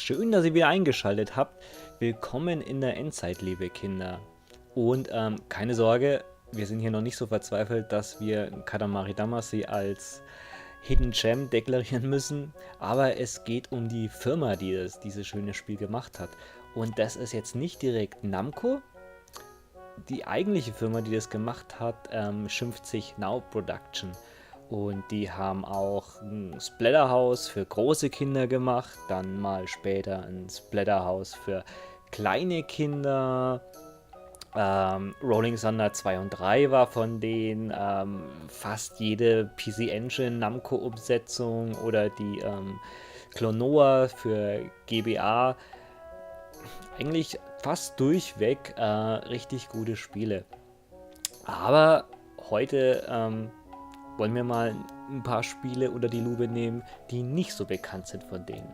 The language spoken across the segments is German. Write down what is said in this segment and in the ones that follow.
schön, dass ihr wieder eingeschaltet habt. Willkommen in der Endzeit, liebe Kinder. Und keine Sorge, wir sind hier noch nicht so verzweifelt, dass wir Katamari Damacy als Hidden Gem deklarieren müssen. Aber es geht um die Firma, die dieses schöne Spiel gemacht hat. Und das ist jetzt nicht direkt Namco. Die eigentliche Firma, die das gemacht hat, schimpft sich Now Production. Und die haben auch ein Splatterhouse für große Kinder gemacht, dann mal später ein Splatterhouse für kleine Kinder. Rolling Thunder 2 und 3 war von denen, fast jede PC Engine Namco Umsetzung oder die Klonoa für GBA. Eigentlich fast durchweg richtig gute Spiele. Aber heute wollen wir mal ein paar Spiele unter die Lupe nehmen, die nicht so bekannt sind von denen.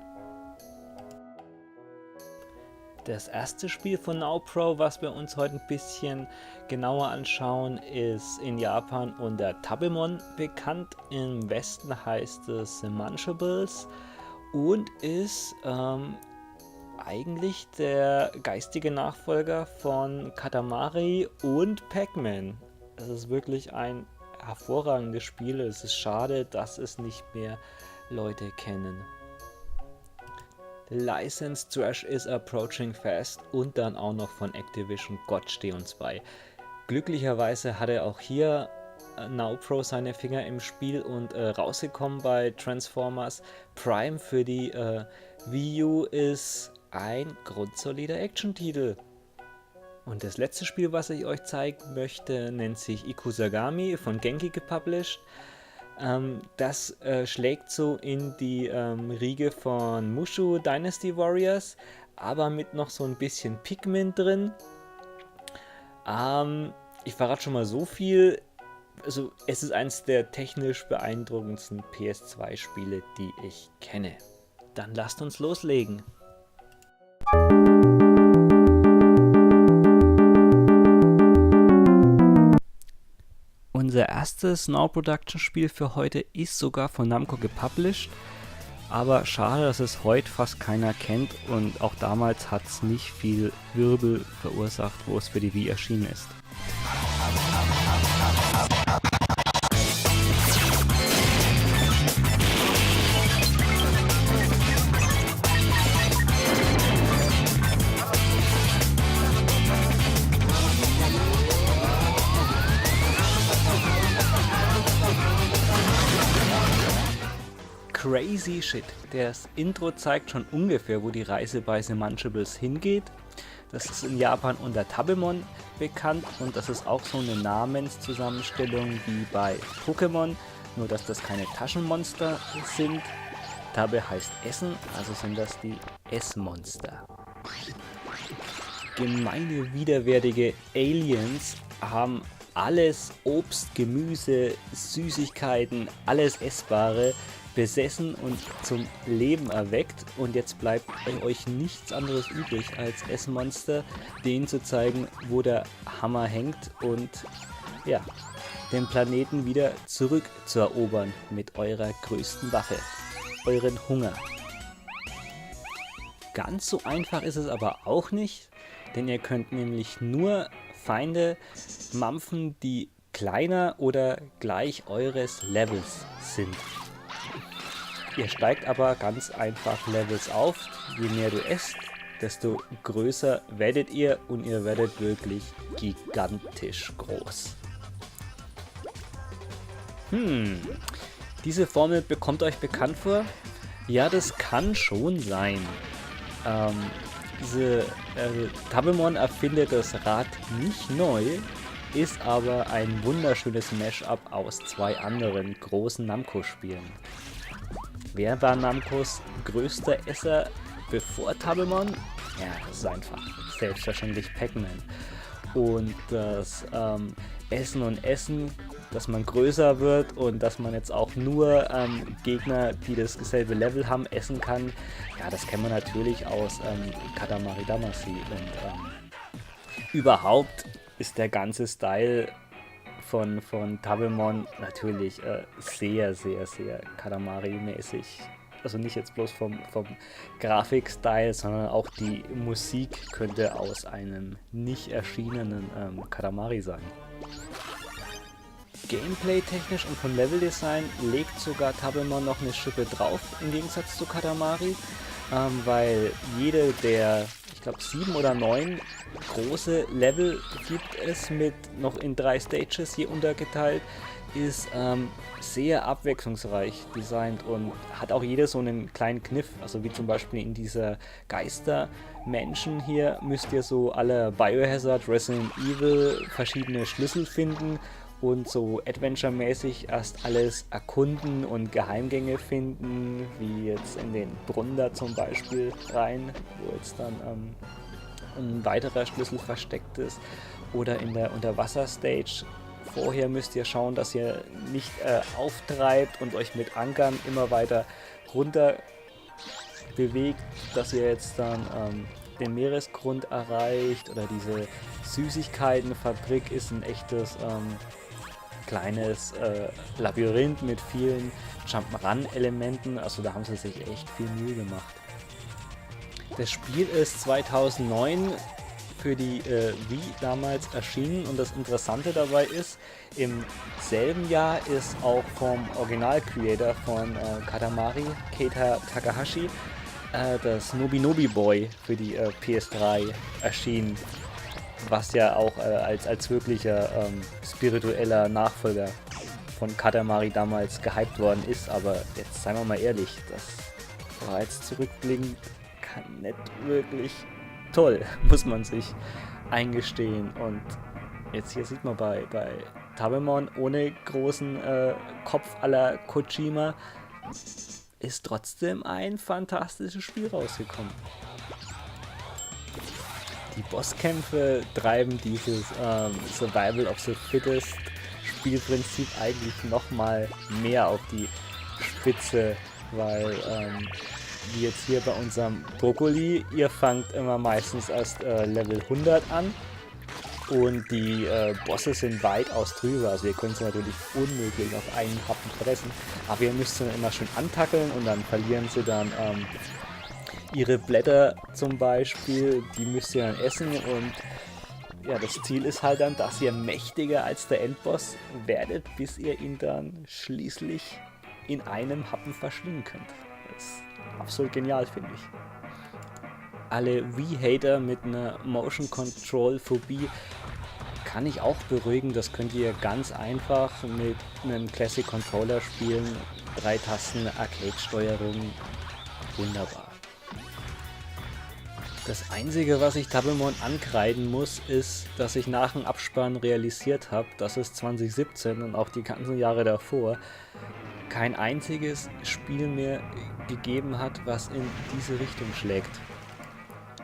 Das erste Spiel von NowPro, was wir uns heute ein bisschen genauer anschauen, ist in Japan unter Tabemon bekannt. Im Westen heißt es Munchables und ist eigentlich der geistige Nachfolger von Katamari und Pac-Man. Es ist wirklich ein hervorragendes Spiel. Es ist schade, dass es nicht mehr Leute kennen. License Trash is approaching fast und dann auch noch von Activision Gott steh uns bei. Glücklicherweise hatte auch hier NowPro seine Finger im Spiel und rausgekommen bei Transformers Prime für die Wii U ist ein grundsolider Action-Titel. Und das letzte Spiel, was ich euch zeigen möchte, nennt sich Ikusagami von Genki gepublished. Das schlägt so in die Riege von Musou Dynasty Warriors, aber mit noch so ein bisschen Pikmin drin. Ich verrate schon mal so viel. Also, es ist eines der technisch beeindruckendsten PS2-Spiele, die ich kenne. Dann lasst uns loslegen. Unser erstes Now Production Spiel für heute ist sogar von Namco gepublished, aber schade, dass es heute fast keiner kennt und auch damals hat es nicht viel Wirbel verursacht, wo es für die Wii erschienen ist. Crazy Shit. Das Intro zeigt schon ungefähr, wo die Reise bei The Munchables hingeht. Das ist in Japan unter Tabemon bekannt und das ist auch so eine Namenszusammenstellung wie bei Pokémon, nur dass das keine Taschenmonster sind. Tabe heißt Essen, also sind das die Essmonster. Gemeine, widerwärtige Aliens haben alles Obst, Gemüse, Süßigkeiten, alles Essbare besessen und zum Leben erweckt und jetzt bleibt bei euch nichts anderes übrig als Essmonster, denen zu zeigen, wo der Hammer hängt und ja, den Planeten wieder zurück zu erobern mit eurer größten Waffe, euren Hunger. Ganz so einfach ist es aber auch nicht, denn ihr könnt nämlich nur Feinde mampfen, die kleiner oder gleich eures Levels sind. Ihr steigt aber ganz einfach Levels auf. Je mehr du esst, desto größer werdet ihr und ihr werdet wirklich gigantisch groß. Diese Formel bekommt euch bekannt vor? Ja, das kann schon sein. Tabemon erfindet das Rad nicht neu, ist aber ein wunderschönes Mashup aus zwei anderen großen Namco-Spielen. Wer war Namcos größter Esser bevor Tabemon? Ja, das ist einfach. Selbstverständlich Pac-Man. Und das Essen und Essen, dass man größer wird und dass man jetzt auch nur Gegner, die dasselbe Level haben, essen kann, ja, das kennt man natürlich aus Katamari Damacy. Und überhaupt ist der ganze Style von Tabemon natürlich sehr, sehr, sehr Katamari-mäßig. Also nicht jetzt bloß vom Grafikstyle, sondern auch die Musik könnte aus einem nicht erschienenen Katamari sein. Gameplay-technisch und von Leveldesign legt sogar Tablemon noch eine Schippe drauf, im Gegensatz zu Katamari, weil jede der, ich glaube 7 oder 9 große Level gibt es mit noch in 3 Stages je untergeteilt, ist sehr abwechslungsreich designt und hat auch jeder so einen kleinen Kniff, also wie zum Beispiel in dieser Geistermenschen hier müsst ihr so alle Biohazard, Resident Evil verschiedene Schlüssel finden und so Adventure-mäßig erst alles erkunden und Geheimgänge finden, wie jetzt in den Brunnen da zum Beispiel rein, wo jetzt dann ein weiterer Schlüssel versteckt ist, oder in der Unterwasser-Stage. Vorher müsst ihr schauen, dass ihr nicht auftreibt und euch mit Ankern immer weiter runter bewegt, dass ihr jetzt dann den Meeresgrund erreicht, oder diese Süßigkeitenfabrik ist ein echtes kleines Labyrinth mit vielen Jump'n'Run-Elementen, also da haben sie sich echt viel Mühe gemacht. Das Spiel ist 2009 für die Wii damals erschienen und das Interessante dabei ist, im selben Jahr ist auch vom Original-Creator von Katamari, Keita Takahashi, das Nobi Nobi Boy für die PS3 erschienen, was ja auch als wirklicher spiritueller Nachfolger von Katamari damals gehypt worden ist, aber jetzt seien wir mal ehrlich, das war jetzt zurückblickend nicht wirklich toll, muss man sich eingestehen. Und jetzt hier sieht man bei Tablemon ohne großen Kopf à la Kojima ist trotzdem ein fantastisches Spiel rausgekommen. Die Bosskämpfe treiben dieses Survival of the Fittest Spielprinzip eigentlich nochmal mehr auf die Spitze, weil wie jetzt hier bei unserem Brokkoli, ihr fangt immer meistens erst Level 100 an und die Bosse sind weitaus drüber, also ihr könnt sie natürlich unmöglich auf einen Happen fressen, aber ihr müsst sie dann immer schön antackeln und dann verlieren sie dann ihre Blätter zum Beispiel, die müsst ihr dann essen und ja, das Ziel ist halt dann, dass ihr mächtiger als der Endboss werdet, bis ihr ihn dann schließlich in einem Happen verschlingen könnt. Das ist absolut genial, finde ich. Alle Wii-Hater mit einer Motion-Control-Phobie kann ich auch beruhigen. Das könnt ihr ganz einfach mit einem Classic-Controller spielen. 3 Tasten, Arcade-Steuerung, wunderbar. Das Einzige, was ich Tablemon ankreiden muss, ist, dass ich nach dem Abspann realisiert habe, dass es 2017 und auch die ganzen Jahre davor kein einziges Spiel mehr gegeben hat, was in diese Richtung schlägt.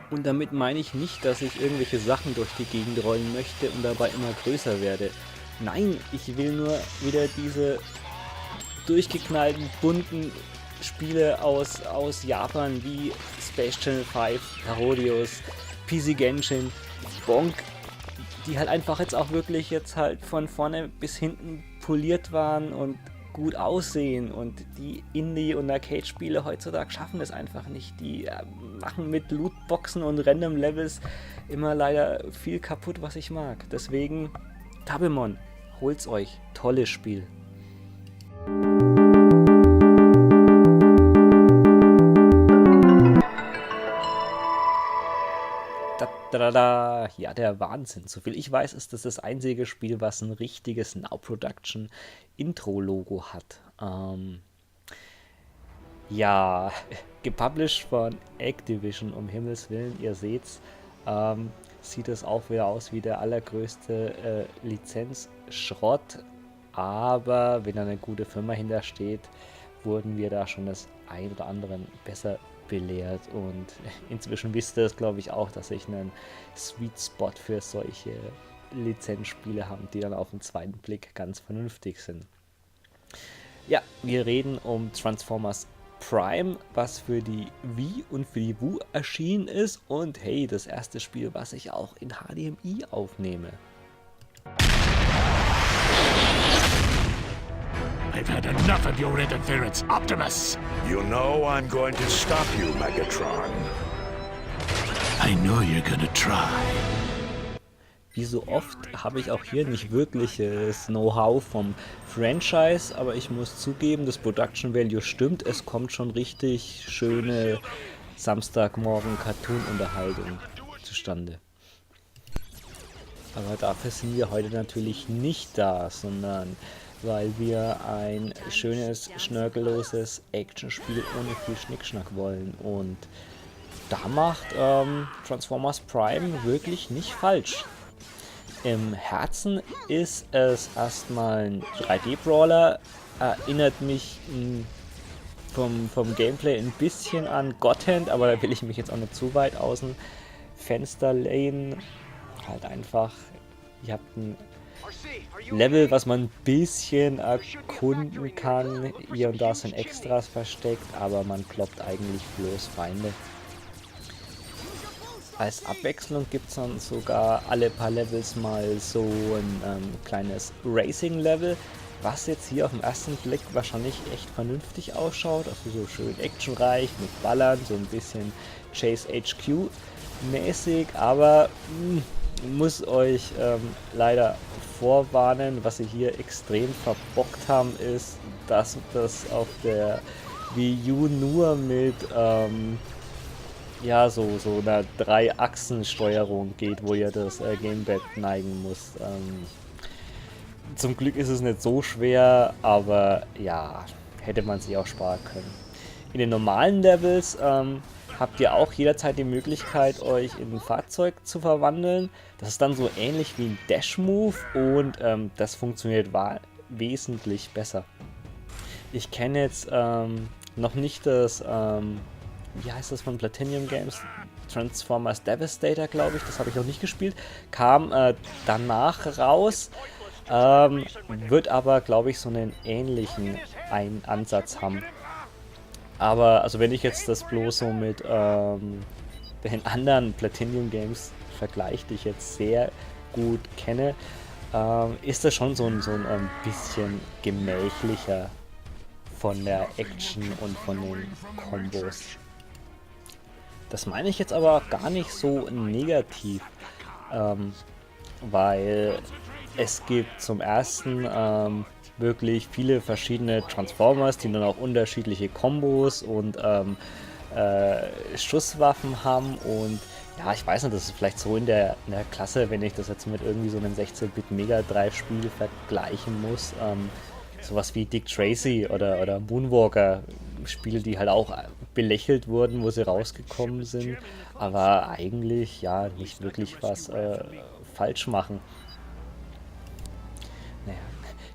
Und damit meine ich nicht, dass ich irgendwelche Sachen durch die Gegend rollen möchte und dabei immer größer werde. Nein, ich will nur wieder diese durchgeknallten, bunten Spiele aus Japan wie Space Channel 5, Parodius, PC Genshin, Bonk, die halt einfach jetzt auch wirklich jetzt halt von vorne bis hinten poliert waren und gut aussehen, und die Indie- und Arcade-Spiele heutzutage schaffen es einfach nicht. Die machen mit Lootboxen und Random Levels immer leider viel kaputt, was ich mag. Deswegen, Tablemon, holt's euch. Tolles Spiel. Ja, der Wahnsinn. Soviel ich weiß, ist das das einzige Spiel, was ein richtiges Now Production Intro-Logo hat. Ja, gepublished von Activision, um Himmels Willen, ihr seht's. Sieht es auch wieder aus wie der allergrößte Lizenzschrott. Aber wenn da eine gute Firma hintersteht, wurden wir da schon das ein oder andere besser belehrt, und inzwischen wisst ihr es, glaube ich, auch, dass ich einen Sweet Spot für solche Lizenzspiele habe, die dann auf den zweiten Blick ganz vernünftig sind. Ja, wir reden um Transformers Prime, was für die Wii und für die Wii erschienen ist, und hey, das erste Spiel, was ich auch in HDMI aufnehme. I've I've had enough of your interference, Optimus. You know I'm going to stop you, Megatron. I know you're gonna try. Wie so oft habe ich auch hier nicht wirkliches Know-how vom Franchise, aber ich muss zugeben, das Production Value stimmt. Es kommt schon richtig schöne Samstagmorgen Cartoon-Unterhaltung zustande. Aber dafür sind wir heute natürlich nicht da, sondern weil wir ein schönes, schnörkelloses Actionspiel ohne viel Schnickschnack wollen. Und da macht Transformers Prime wirklich nicht falsch. Im Herzen ist es erstmal ein 3D-Brawler, erinnert mich vom Gameplay ein bisschen an God Hand, aber da will ich mich jetzt auch nicht zu weit aus dem Fenster lehnen. Halt einfach, ihr habt ein Level, was man ein bisschen erkunden kann. Hier und da sind Extras versteckt, aber man kloppt eigentlich bloß Feinde. Als Abwechslung gibt es dann sogar alle paar Levels mal so ein kleines Racing-Level, was jetzt hier auf den ersten Blick wahrscheinlich echt vernünftig ausschaut. Also so schön actionreich mit Ballern, so ein bisschen Chase HQ mäßig, aber muss euch leider vorwarnen, was sie hier extrem verbockt haben, ist, dass das auf der Wii U nur mit ja, so einer 3-Achsen-Steuerung geht, wo ihr das Gamepad neigen müsst. Zum Glück ist es nicht so schwer, aber ja, hätte man sich auch sparen können. In den normalen Levels habt ihr auch jederzeit die Möglichkeit, euch in ein Fahrzeug zu verwandeln. Das ist dann so ähnlich wie ein Dash-Move und das funktioniert wesentlich besser. Ich kenne jetzt noch nicht das wie heißt das von Platinum Games? Transformers Devastator, glaube ich. Das habe ich noch nicht gespielt. Kam danach raus. Wird aber, glaube ich, so einen ähnlichen Ansatz haben. Aber, also wenn ich jetzt das bloß so mit den anderen Platinum Games vergleiche, die ich jetzt sehr gut kenne, ist das schon so ein bisschen gemächlicher von der Action und von den Kombos. Das meine ich jetzt aber gar nicht so negativ, weil es gibt zum ersten wirklich viele verschiedene Transformers, die dann auch unterschiedliche Kombos und Schusswaffen haben und ja, ich weiß nicht, das ist vielleicht so in der Klasse, wenn ich das jetzt mit irgendwie so einem 16-Bit Mega Drive Spiel vergleichen muss, sowas wie Dick Tracy oder Moonwalker Spiele, die halt auch belächelt wurden, wo sie rausgekommen sind, aber eigentlich ja nicht wirklich was falsch machen. Naja,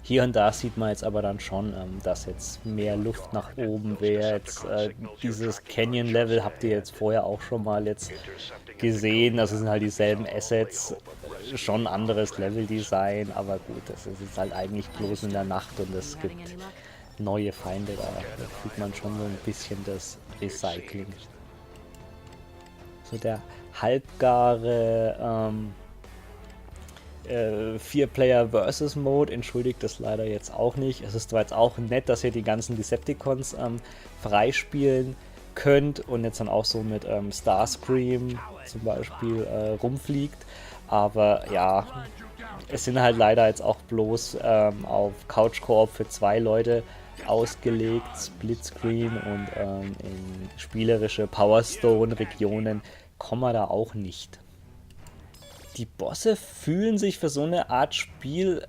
hier und da sieht man jetzt aber dann schon, dass jetzt mehr Luft nach oben wäre. Jetzt dieses Canyon-Level habt ihr jetzt vorher auch schon mal jetzt gesehen, das sind halt dieselben Assets, schon anderes Level-Design, aber gut, das ist jetzt halt eigentlich bloß in der Nacht und es gibt neue Feinde, da fühlt man schon so ein bisschen das Recycling. So der halbgare 4-Player-Versus-Mode entschuldigt das leider jetzt auch nicht. Es ist zwar jetzt auch nett, dass ihr die ganzen Decepticons freispielen könnt und jetzt dann auch so mit Starscream zum Beispiel rumfliegt, aber ja, es sind halt leider jetzt auch bloß auf Couch-Koop für 2 Leute ausgelegt, Splitscreen und in spielerische Powerstone-Regionen kommen wir da auch nicht. Die Bosse fühlen sich für so eine Art Spiel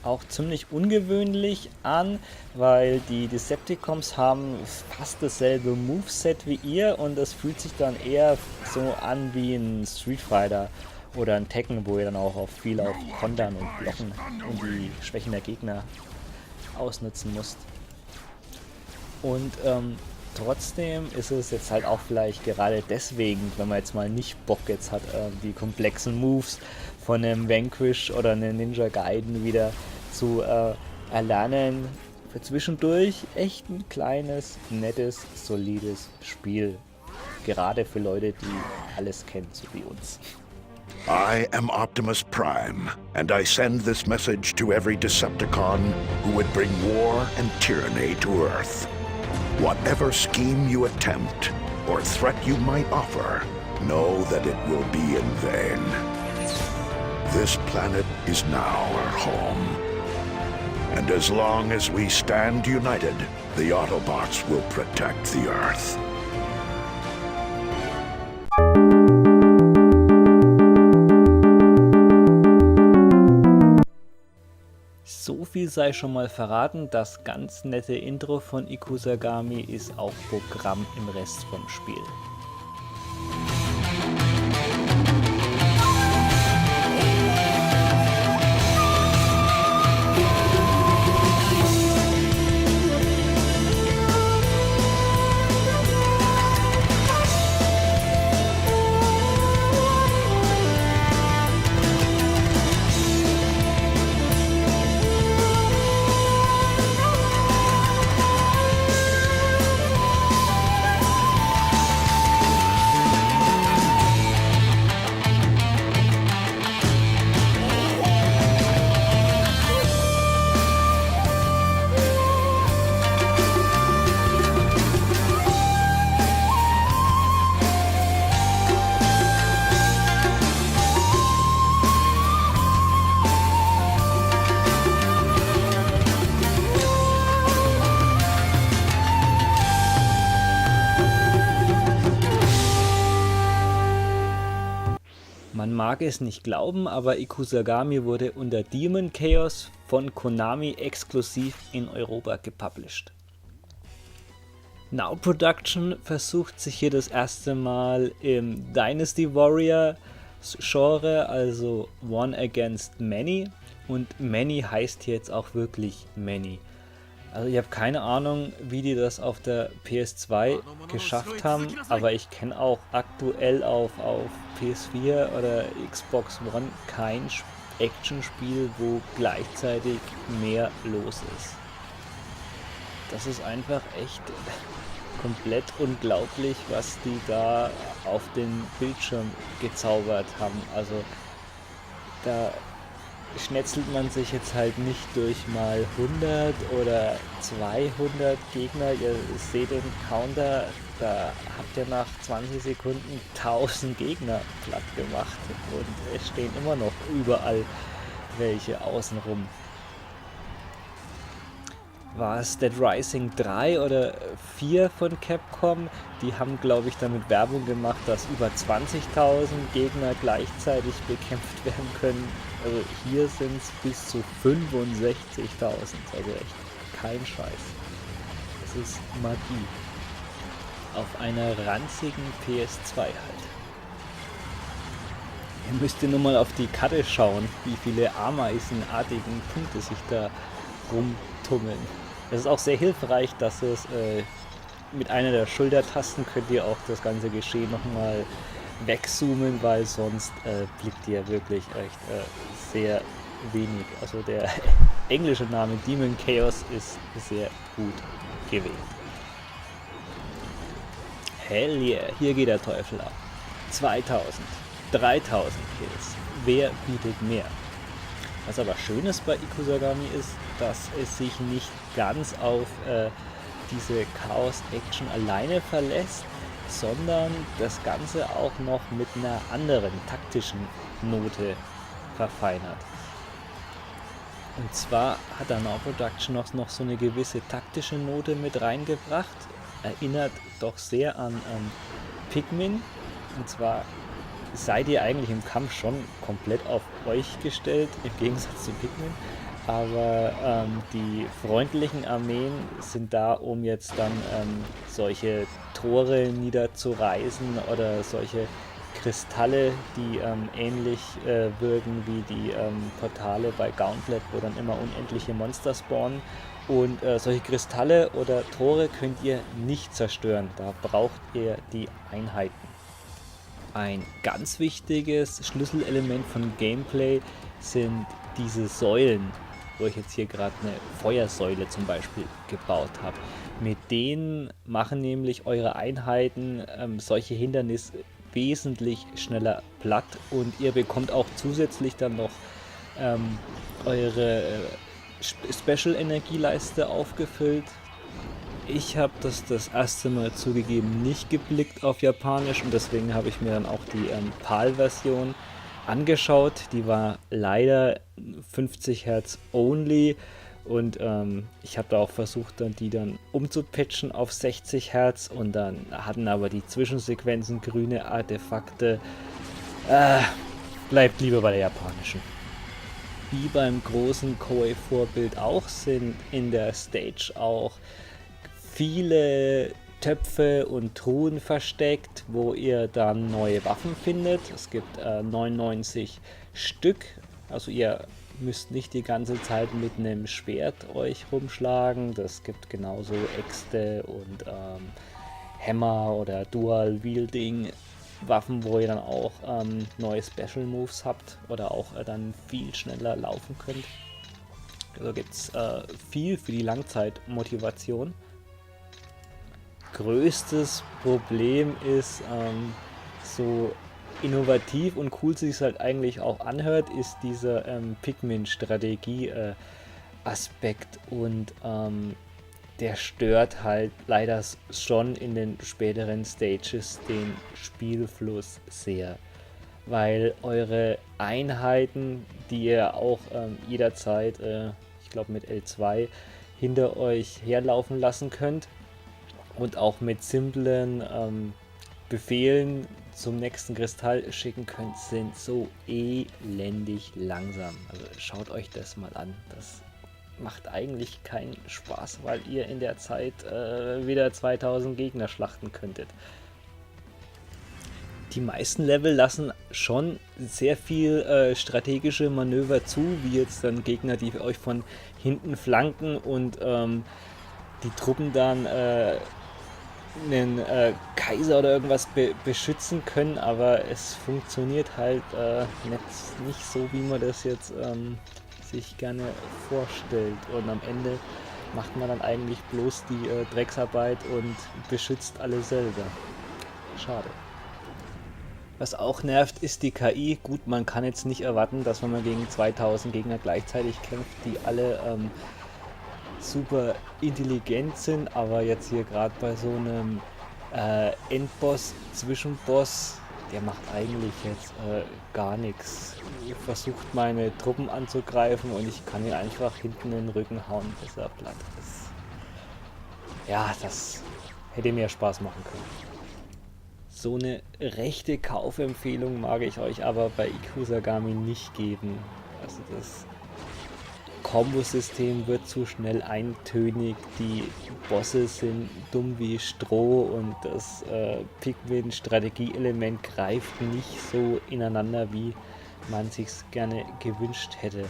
auch ziemlich ungewöhnlich an, weil die Decepticons haben fast dasselbe Moveset wie ihr und es fühlt sich dann eher so an wie ein Street Fighter oder ein Tekken, wo ihr dann auch viel auf Kontern und Blocken und die Schwächen der Gegner ausnutzen müsst. Und trotzdem ist es jetzt halt auch vielleicht gerade deswegen, wenn man jetzt mal nicht Bock jetzt hat, die komplexen Moves von einem Vanquish oder einem Ninja Gaiden wieder zu erlernen, für zwischendurch echt ein kleines, nettes, solides Spiel. Gerade für Leute, die alles kennen, so wie uns. I am Optimus Prime, and I send this message to every Decepticon who would bring war and tyranny to Earth. Whatever scheme you attempt, or threat you might offer, know that it will be in vain. This planet is now our home. And as long as we stand united, the Autobots will protect the Earth. So viel sei schon mal verraten, das ganz nette Intro von Ikusagami ist auch Programm im Rest vom Spiel. Man mag es nicht glauben, aber Ikusagami wurde unter Demon Chaos von Konami exklusiv in Europa gepublished. Now Production versucht sich hier das erste Mal im Dynasty Warrior Genre, also One Against Many, und Many heißt hier jetzt auch wirklich Many. Also ich habe keine Ahnung, wie die das auf der PS2 geschafft haben, aber ich kenne auch aktuell auf PS4 oder Xbox One kein Actionspiel, wo gleichzeitig mehr los ist. Das ist einfach echt komplett unglaublich, was die da auf den Bildschirm gezaubert haben. Also da schnetzelt man sich jetzt halt nicht durch mal 100 oder 200 Gegner. Ihr seht den Counter, da habt ihr nach 20 Sekunden 1000 Gegner platt gemacht und es stehen immer noch überall welche außenrum. War es Dead Rising 3 oder 4 von Capcom? Die haben, glaube ich, damit Werbung gemacht, dass über 20.000 Gegner gleichzeitig bekämpft werden können. Also hier sind es bis zu 65.000, also echt kein Scheiß. Das ist Magie. Auf einer ranzigen PS2 halt. Ihr müsst nur mal auf die Karte schauen, wie viele ameisenartigen Punkte sich da rumtummeln. Es ist auch sehr hilfreich, dass es mit einer der Schultertasten könnt ihr auch das ganze Geschehen nochmal wegzoomen, weil sonst blickt ihr wirklich echt sehr wenig. Also der englische Name Demon Chaos ist sehr gut gewählt. Hell yeah, hier geht der Teufel ab. 2000, 3000 Kills. Wer bietet mehr? Was aber schön ist bei Ikusagami ist, dass es sich nicht ganz auf diese Chaos-Action alleine verlässt, sondern das Ganze auch noch mit einer anderen taktischen Note verfeinert. Und zwar hat da Now Production noch so eine gewisse taktische Note mit reingebracht. Erinnert doch sehr an Pikmin. Und zwar seid ihr eigentlich im Kampf schon komplett auf euch gestellt, im Gegensatz zu Pikmin. Aber die freundlichen Armeen sind da, um jetzt dann solche Tore niederzureißen oder solche Kristalle, die ähnlich wirken wie die Portale bei Gauntlet, wo dann immer unendliche Monster spawnen. Und solche Kristalle oder Tore könnt ihr nicht zerstören, da braucht ihr die Einheiten. Ein ganz wichtiges Schlüsselelement von Gameplay sind diese Säulen, wo ich jetzt hier gerade eine Feuersäule zum Beispiel gebaut habe. Mit denen machen nämlich eure Einheiten solche Hindernisse wesentlich schneller platt und ihr bekommt auch zusätzlich dann noch eure Special-Energieleiste aufgefüllt. Ich habe das erste Mal zugegeben nicht geblickt auf Japanisch und deswegen habe ich mir dann auch die PAL-Version angeschaut. Die war leider 50 Hertz only und ich habe da auch versucht, die dann umzupatchen auf 60 Hertz und dann hatten aber die Zwischensequenzen grüne Artefakte. Bleibt lieber bei der japanischen. Wie beim großen Koei-Vorbild auch sind in der Stage auch viele Töpfe und Truhen versteckt, wo ihr dann neue Waffen findet. Es gibt 99 Stück, also ihr müsst nicht die ganze Zeit mit einem Schwert euch rumschlagen. Das gibt genauso Äxte und Hammer oder Dual-Wielding Waffen, wo ihr dann auch neue Special Moves habt oder auch dann viel schneller laufen könnt. Also gibt es viel für die Langzeitmotivation. Größtes Problem ist, so innovativ und cool sich es halt eigentlich auch anhört, ist dieser Pikmin-Strategie-Aspekt und der stört halt leider schon in den späteren Stages den Spielfluss sehr, weil eure Einheiten, die ihr auch jederzeit, ich glaube mit L2, hinter euch herlaufen lassen könnt, und auch mit simplen Befehlen zum nächsten Kristall schicken könnt, sind so elendig langsam. Also schaut euch das mal an. Das macht eigentlich keinen Spaß, weil ihr in der Zeit wieder 2000 Gegner schlachten könntet. Die meisten Level lassen schon sehr viel strategische Manöver zu, wie jetzt dann Gegner, die euch von hinten flanken und die Truppen dann einen Kaiser oder irgendwas beschützen können, aber es funktioniert halt nicht so, wie man das jetzt sich gerne vorstellt. Und am Ende macht man dann eigentlich bloß die Drecksarbeit und beschützt alle selber. Schade. Was auch nervt, ist die KI. Gut, man kann jetzt nicht erwarten, dass wenn man gegen 2000 Gegner gleichzeitig kämpft, die alle super intelligent sind, aber jetzt hier gerade bei so einem Endboss, Zwischenboss, der macht eigentlich jetzt gar nichts. Er versucht meine Truppen anzugreifen und ich kann ihn einfach hinten in den Rücken hauen, bis er platt ist. Ja, das hätte mir Spaß machen können. So eine rechte Kaufempfehlung mag ich euch aber bei Ikusagami nicht geben. Also das Kombosystem wird zu schnell eintönig, die Bosse sind dumm wie Stroh und das Pikmin-Strategieelement greift nicht so ineinander, wie man sich's gerne gewünscht hätte.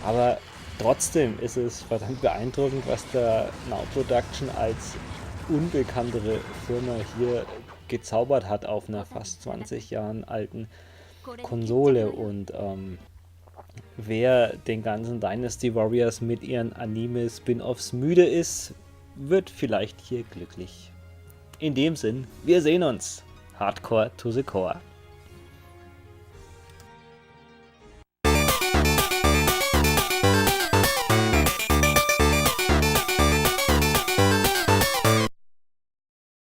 Aber trotzdem ist es verdammt beeindruckend, was der Now Production als unbekanntere Firma hier gezaubert hat auf einer fast 20 Jahren alten Konsole und wer den ganzen Dynasty Warriors mit ihren Anime-Spin-Offs müde ist, wird vielleicht hier glücklich. In dem Sinn, wir sehen uns. Hardcore to the Core.